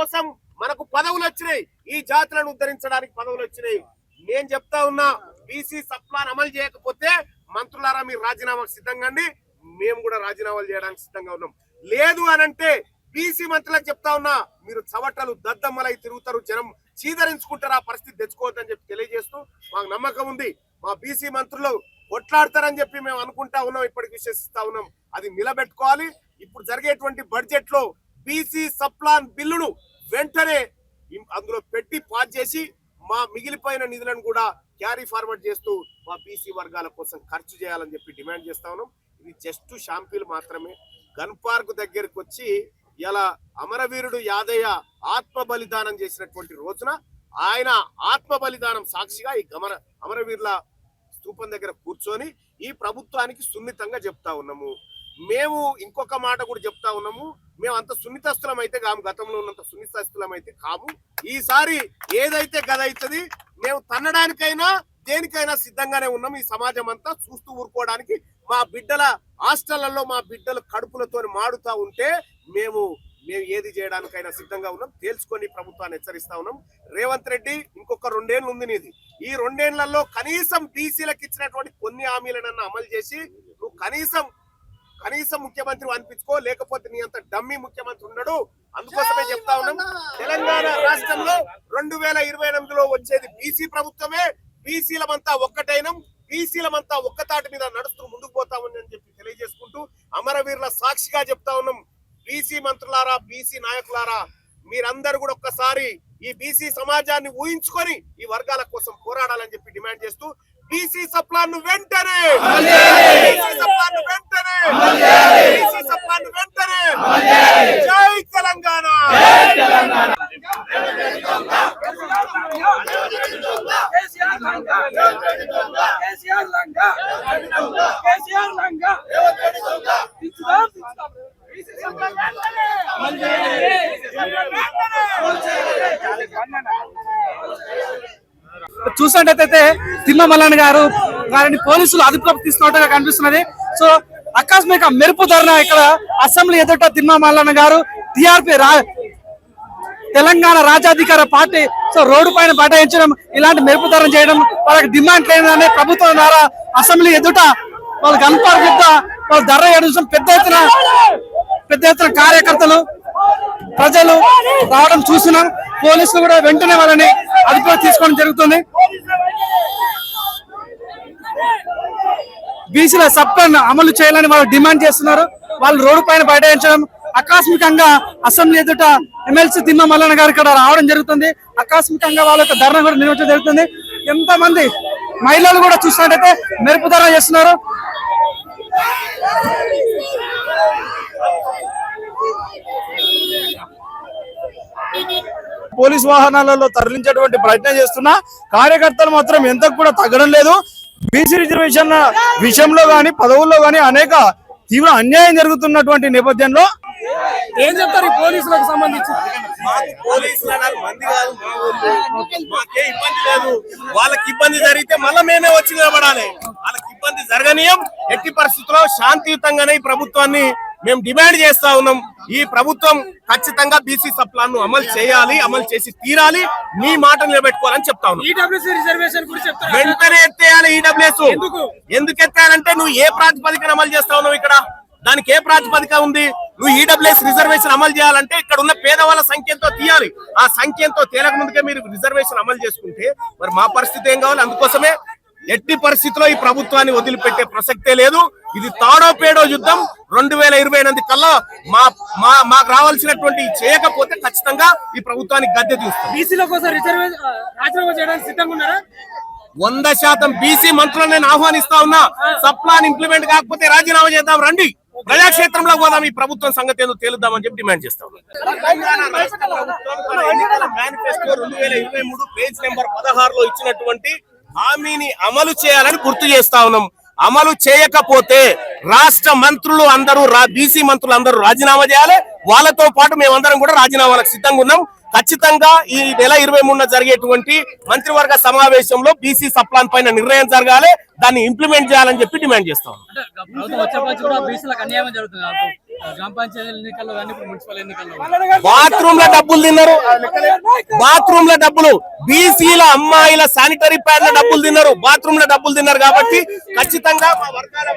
కోసం మనకు పదవులు వచ్చినాయి, ఈ జాతులను ఉద్ధరించడానికి పదవులు వచ్చినాయి. నేను చెప్తా ఉన్నా, బీసీ సప్లాన్ అమలు చేయకపోతే మంత్రులారా మీరు రాజీనామాకు సిద్ధంగా అండి, మేము కూడా రాజీనామాలు చేయడానికి సిద్ధంగా ఉన్నాం. లేదు అనంటే బీసీ మంత్రులకు చెప్తా ఉన్నా, మీరు చవటలు దద్దమ్మలై తిరుగుతారు, జనం చీదరించుకుంటారు, ఆ పరిస్థితి తెచ్చుకోవద్దని చెప్పి తెలియజేస్తూ మాకు నమ్మకం ఉంది. మా బీసీ మంత్రులు కొట్లాడతారని చెప్పి మేము అనుకుంటా ఉన్నాం, ఇప్పటికి విశ్వసిస్తా ఉన్నాం. అది నిలబెట్టుకోవాలి. ఇప్పుడు జరిగేటువంటి బడ్జెట్ లో బీసీ సప్లాన్ బిల్లును వెంటనే అందులో పెట్టి పాస్ చేసి మా మిగిలిపోయిన నిధులను కూడా క్యారీ ఫార్వర్డ్ చేస్తూ మా బీసీ వర్గాల కోసం ఖర్చు చేయాలని చెప్పి డిమాండ్ చేస్తా ఉన్నాం. ఇది జస్ట్ షాంపిల్ మాత్రమే. గన్ పార్క్ దగ్గరకు వచ్చి ఇలా అమరవీరుడు యాదయ్య ఆత్మ బలిదానం చేసినటువంటి రోజున ఆయన ఆత్మ బలిదానం సాక్షిగా ఈ అమరవీరుల స్తూపం దగ్గర కూర్చొని ఈ ప్రభుత్వానికి సున్నితంగా చెప్తా ఉన్నాము. మేము ఇంకొక మాట కూడా చెప్తా ఉన్నాము, మేము అంత సున్నితస్థలం అయితే కాము, గతంలో ఉన్నంత సున్నితస్థలం అయితే కాము. ఈసారి ఏదైతే గద అవుతుంది మేము తన్నడానికైనా దేనికైనా సిద్ధంగానే ఉన్నాం. ఈ సమాజం అంతా చూస్తూ ఊరుకోవడానికి, మా బిడ్డల హాస్టళ్లలో మా బిడ్డలు కడుపులతో మాడుతా ఉంటే మేము ఏది చేయడానికైనా సిద్ధంగా ఉన్నాం. తేల్చుకొని ప్రభుత్వాన్ని హెచ్చరిస్తా ఉన్నాం. రేవంత్ రెడ్డి ఇంకొక 2 ఏళ్ళు ఉంది నీది. ఈ 2 ఏళ్లలో కనీసం బీసీలకు ఇచ్చినటువంటి కొన్ని హామీలను అమలు చేసి నువ్వు కనీసం ముఖ్యమంత్రి అనిపించుకో, లేకపోతే నీ అంత డమ్మీ ముఖ్యమంత్రి ఉన్నాడు. అందుకోసమే చెప్తా ఉన్నాం, తెలంగాణ రాష్ట్రంలో 2028లో వచ్చేది బీసీ ప్రభుత్వమే. బీసీలమంతా ఒక్కటైనం, బీసీలమంతా ఒక్కతాటి మీద నడుస్తూ ముందుకు పోతామని అని చెప్పి తెలియజేసుకుంటూ అమరవీరుల సాక్షిగా చెప్తా ఉన్నాం. బీసీ మంత్రులారా, బీసీ నాయకులారా, మీరందరూ కూడా ఒక్కసారి ఈ బీసీ సమాజాన్ని ఊహించుకొని ఈ వర్గాల కోసం పోరాడాలని చెప్పి డిమాండ్ చేస్తూ బీసీ సప్లాన్ వెంటనే జై తెలంగాణ. చూసినట్టయితే తిమ్మా మల్లన్న గారిని పోలీసులు అదుపులోకి తీసుకున్నట్టుగా కనిపిస్తున్నది. సో ఆకస్మిక మెరుపు ధరణ ఇక్కడ అసెంబ్లీ ఎదుట తిమ్మా మల్లన్న గారు టీఆర్పీ తెలంగాణ రాజ్యాధికార పార్టీ సో రోడ్డు పైన బటాయించడం, ఇలాంటి మెరుపు ధరణ చేయడం వాళ్ళకి డిమాండ్ లేదని ప్రభుత్వం ద్వారా అసెంబ్లీ ఎదుట వాళ్ళు గన్ పార్క్ యుద్ధ వాళ్ళు ధర చేయడం, పెద్ద ఎత్తున కార్యకర్తలు ప్రజలు రావడం చూస్తున్నాం. పోలీసులు కూడా వెంటనే వాళ్ళని అదుపులో తీసుకోవడం జరుగుతుంది. బీసీల సప్లాన్ అమలు చేయాలని వాళ్ళు డిమాండ్ చేస్తున్నారు. వాళ్ళు రోడ్డు పైన బైఠాయించడం, ఆకస్మికంగా అసెంబ్లీ ఎదుట ఎమ్మెల్సీ తిమ్మా మల్లన్న గారు ఇక్కడ రావడం జరుగుతుంది. ఆకస్మికంగా వాళ్ళ యొక్క ధర్నా కూడా నిర్వహించడం జరుగుతుంది. ఎంతమంది మహిళలు కూడా చూసినట్టయితే మెరుపు ధర చేస్తున్నారు. పోలీస్ వాహనాలలో తరలించేటువంటి ప్రయత్నం చేస్తున్నా కార్యకర్తలు మాత్రం ఎంత కూడా తగ్గడం లేదు. బీసీ రిజర్వేషన్ విషయంలో గాని పదవుల్లో గాని అనేక తీవ్ర అన్యాయం జరుగుతున్నటువంటి నేపథ్యంలో ఏం చెప్తారు పోలీసులకు సంబంధించి? మాకే ఇబ్బంది లేదు, వాళ్ళకి ఇబ్బంది జరిగితే మళ్ళీ మేమే వచ్చి నిలబడాలి. వాళ్ళకి ఇబ్బంది జరగనీయం. ఎట్టి పరిస్థితుల్లో శాంతియుతంగానే ఈ ప్రభుత్వాన్ని మేము డిమాండ్ చేస్తా ఉన్నాం. ఈ ప్రభుత్వం ఖచ్చితంగా బీసీ సప్లాన్ ను అమలు చేయాలి, అమలు చేసి తీరాలి, మీ మాట నిలబెట్టుకోవాలని చెప్తా ఉన్నాం. వెంటనే ఎత్తేయాలి. ఈడబ్ల్యూఎస్ ఎందుకు ఎత్తానంటే నువ్వు ఏ ప్రాతిపదికన అమలు చేస్తా ఉన్నావు? ఇక్కడ దానికి ఏ ప్రాతిపదిక ఉంది? నువ్వు ఈడబ్ల్యూఎస్ రిజర్వేషన్ అమలు చేయాలంటే ఇక్కడ ఉన్న పేదవాళ్ళ సంఖ్యతో తీయాలి. ఆ సంఖ్యతో తేలక ముందుకే మీరు రిజర్వేషన్ అమలు చేసుకుంటే మరి మా పరిస్థితి ఏం కావాలి? అందుకోసమే ఎట్టి పరిస్థితిలో ఈ ప్రభుత్వాన్ని వదిలిపెట్టే ప్రసక్తే లేదు. ఇది తాడో పేడో యుద్ధం. 2028 కల్లా మాకు రావాల్సినటువంటి చేయకపోతే ఖచ్చితంగా ఈ ప్రభుత్వానికి గద్దె తీస్తాం. 100% బీసీ మంత్రులను నేను ఆహ్వానిస్తా ఉన్నా. సప్లాన్ ఇంప్లిమెంట్ కాకపోతే రాజీనామా చేద్దాం, రండి ప్రజాక్షేత్రంలో పోదాం, ఈ ప్రభుత్వం సంగతి ఏదో తేలుద్దామని చెప్పి డిమాండ్ చేస్తా ఉన్నాం. మేనిఫెస్టో 2023 పేజ్ నెంబర్ 16లో ఇచ్చినటువంటి హామీని అమలు చేయాలని గుర్తు చేస్తా ఉన్నాం. అమలు చేయకపోతే రాష్ట్ర మంత్రులు అందరూ బీసీ మంత్రులు అందరూ రాజీనామా చేయాలి. వాళ్ళతో పాటు మేమందరం కూడా రాజీనామాలకు సిద్ధంగా ఉన్నాం. ఖచ్చితంగా ఈ నెల 23న జరిగేటువంటి మంత్రివర్గ సమావేశంలో బీసీ సప్లాన్ పైన నిర్ణయం జరగాలి, దాన్ని ఇంప్లిమెంట్ చేయాలని చెప్పి డిమాండ్ చేస్తాం. గ్రామ పంచాయతీ ఎన్నికల్లో కానీ ఇప్పుడు మున్సిపల్ ఎన్నికల్లో బాత్రూమ్ లో డబ్బులు తిన్నారు, బాత్రూమ్ లో డబ్బులు, బీసీల అమ్మాయిల శానిటరీ ప్యాడ్ లో డబ్బులు తిన్నారు, బాత్రూమ్ లో డబ్బులు తిన్నారు. కాబట్టి ఖచ్చితంగా మా వర్గాల